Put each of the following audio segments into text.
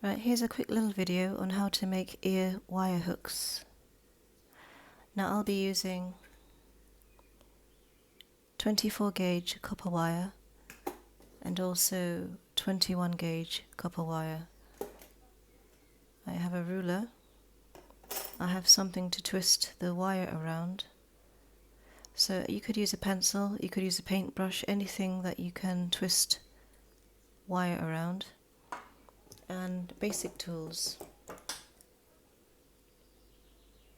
Right, here's a quick little video on how to make ear wire hooks. Now I'll be using 24 gauge copper wire and also 21 gauge copper wire. I have a ruler, I have something to twist the wire around. So you could use a pencil, you could use a paintbrush, anything that you can twist wire around. And basic tools,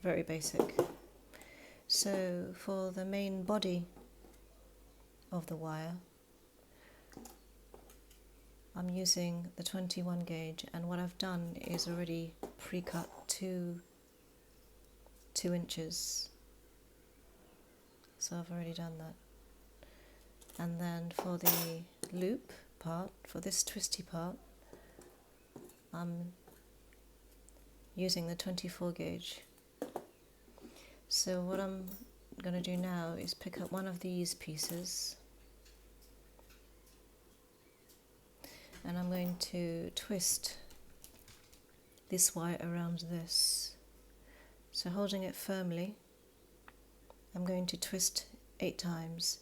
very basic. So for the main body of the wire, I'm using the 21 gauge, and what I've done is already pre-cut 2 inches. So I've already done that. And then for the loop part, for this twisty part, I'm using the 24 gauge. So what I'm going to do now is pick up one of these pieces and I'm going to twist this wire around this. So holding it firmly, I'm going to twist 8 times.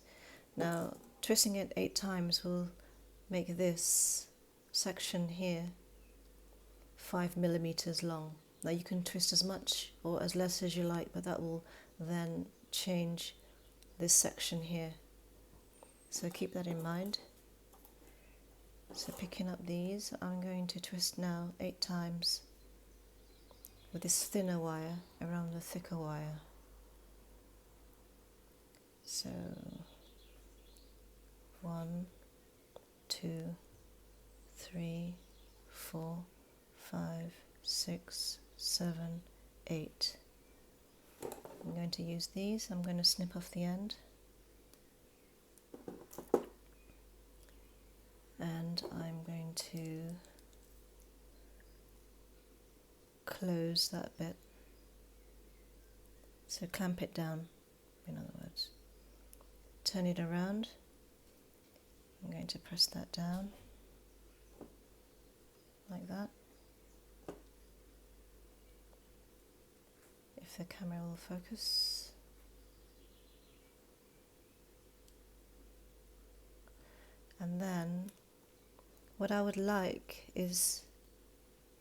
Now twisting it 8 times will make this section here 5 millimeters long. Now you can twist as much or as less as you like, but that will then change this section here. So keep that in mind. So picking up these, I'm going to twist now 8 times with this thinner wire around the thicker wire. So 1, 2, 3, 4, 5, 6, 7, 8. I'm going to use these. I'm going to snip off the end and I'm going to close that bit. So clamp it down, in other words. Turn it around. I'm going to press that down like that. If the camera will focus. And then what I would like is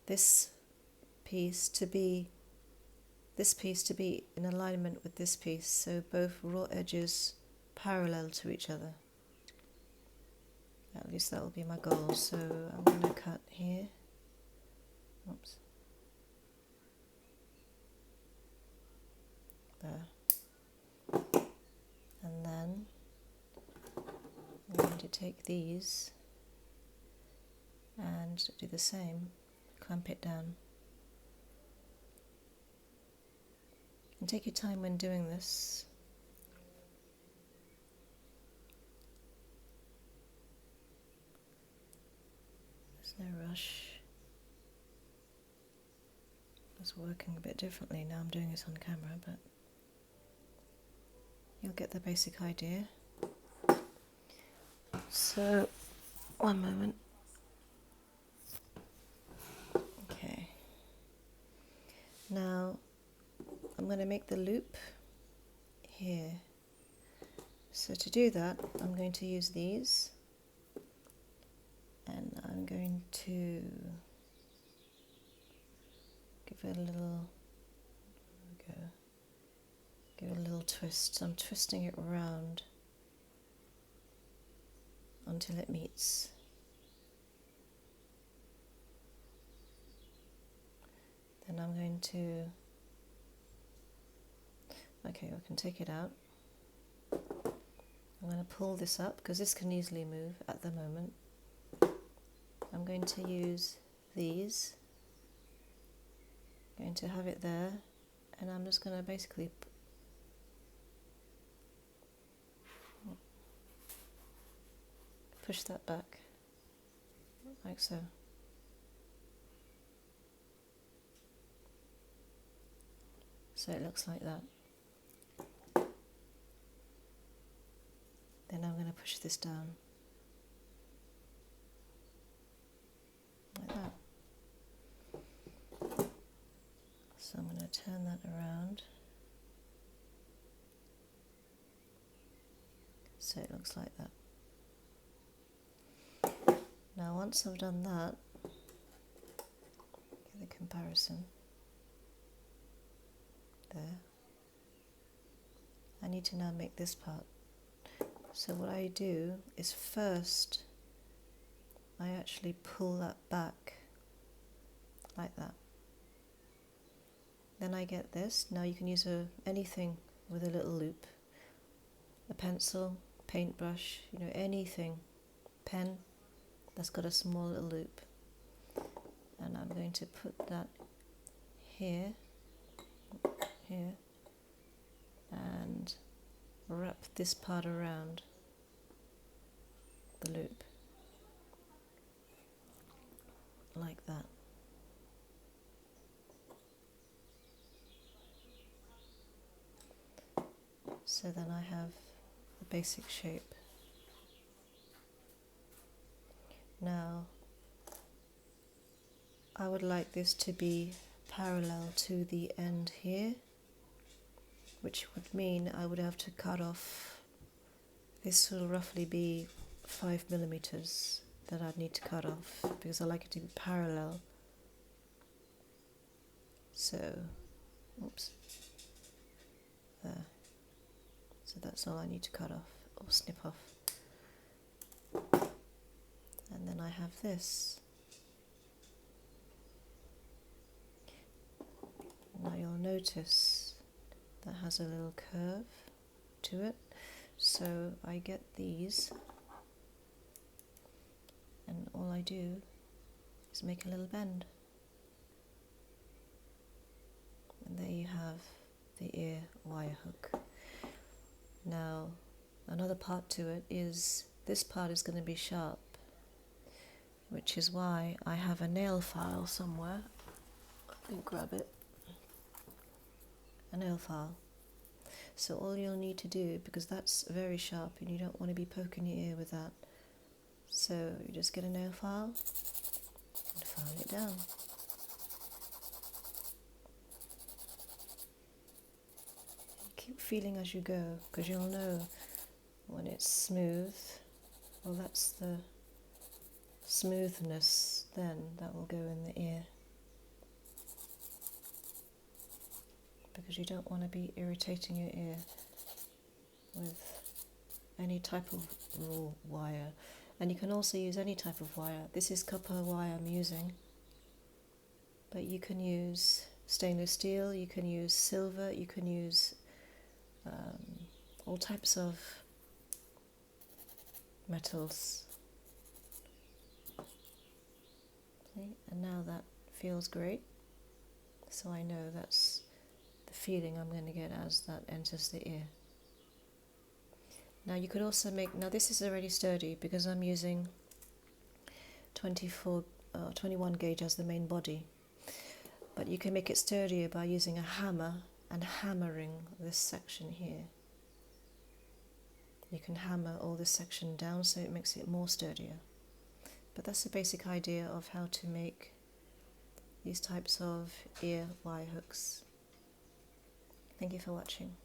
this piece to be in alignment with this piece, so both raw edges parallel to each other. At least that will be my goal. So I'm going to cut here. Oops. There. And then I'm going to take these and do the same, clamp it down. And take your time when doing this. There's no rush. It's working a bit differently now I'm doing this on camera, but you'll get the basic idea. So, one moment. Okay. Now, I'm going to make the loop here. So to do that, I'm going to use these. And I'm going to give it a little, give it a little twist. So I'm twisting it around until it meets. Then I'm going to, okay, I can take it out. I'm going to pull this up because this can easily move at the moment. I'm going to use these. I'm going to have it there, and I'm just going to basically push that back, like so. So it looks like that. Then I'm going to push this down. Like that. So I'm going to turn that around so it looks like that. Now once I've done that, get the comparison there. I need to now make this part. So what I do is first I actually pull that back like that. Then I get this. Now you can use anything with a little loop, a pencil, paintbrush, you know, anything, pen that's got a small little loop. And I'm going to put that here, here, and wrap this part around the loop like that. So then I have the basic shape. Now I would like this to be parallel to the end here, which would mean I would have to cut off, this will roughly be 5 millimeters that I'd need to cut off because I like it to be parallel. So, oops, there. So that's all I need to cut off or snip off. And then I have this. Now you'll notice that has a little curve to it. So I get these, and all I do is make a little bend. And there you have the ear wire hook. Now another part to it is this part is going to be sharp, which is why I have a nail file somewhere. Let me grab it. A nail file. So all you'll need to do, because that's very sharp and you don't want to be poking your ear with that, so you just get a nail file and file it down. Keep feeling as you go, because you'll know when it's smooth. Well, that's the smoothness then that will go in the ear, because you don't want to be irritating your ear with any type of raw wire. And you can also use any type of wire. This is copper wire I'm using, but you can use stainless steel, you can use silver, you can use all types of metals. See? And now that feels great, so I know that's the feeling I'm going to get as that enters the ear. Now you could also make, now this is already sturdy because I'm using 21 gauge as the main body, but you can make it sturdier by using a hammer and hammering this section here. You can hammer all this section down so it makes it more sturdier. But that's the basic idea of how to make these types of ear wire hooks. Thank you for watching.